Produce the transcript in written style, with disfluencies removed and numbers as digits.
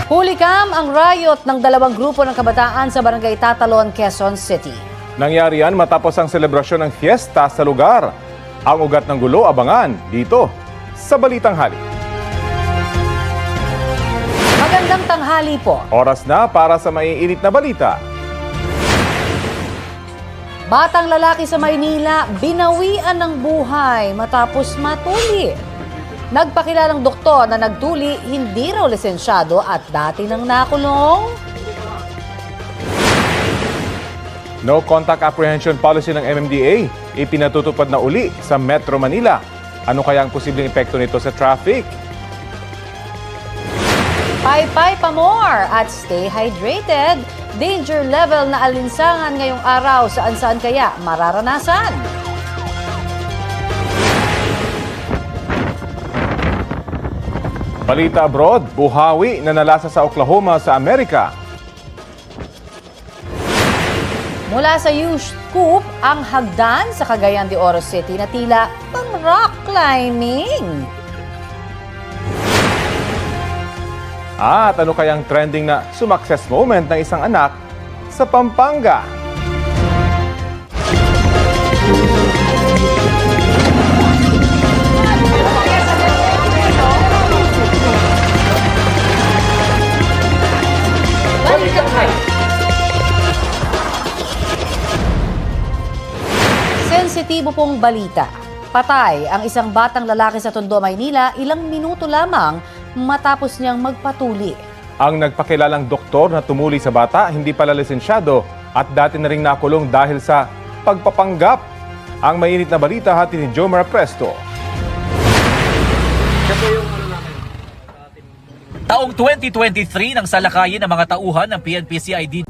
Hulikam ang riot ng dalawang grupo ng kabataan sa Barangay Tatalon, Quezon City. Nangyari yan matapos ang selebrasyon ng fiesta sa lugar. Ang ugat ng gulo abangan dito sa Balitang Hali. Magandang tanghali po. Oras na para sa maiinit na balita. Batang lalaki sa Maynila, binawian ng buhay matapos matuli. Nagpakilalang doktor na nagtuli, hindi raw lisensyado at dati nang nakulong. No contact apprehension policy ng MMDA ipinatutupad na uli sa Metro Manila. Ano kaya ang posibleng epekto nito sa traffic? Paypay pa more at stay hydrated. Danger level na alinsangan ngayong araw, saan-saan kaya mararanasan? Balita abroad, buhawi na nalasa sa Oklahoma sa Amerika. Mula sa U-Scoop, ang hagdan sa Cagayan de Oro City na tila pang rock climbing. At ano kayang trending na sumakses moment ng isang anak sa Pampanga? Sensitibo pong balita. Patay ang isang batang lalaki sa Tondo, Maynila ilang minuto lamang matapos niyang magpatuli. Ang nagpakilalang doktor na tumuli sa bata hindi pala lisensyado at dati na ring nakulong dahil sa pagpapanggap. Ang mainit na balita hati ni Jomar Presto. Taong 2023 nang salakayin ng mga tauhan ng PNP-CID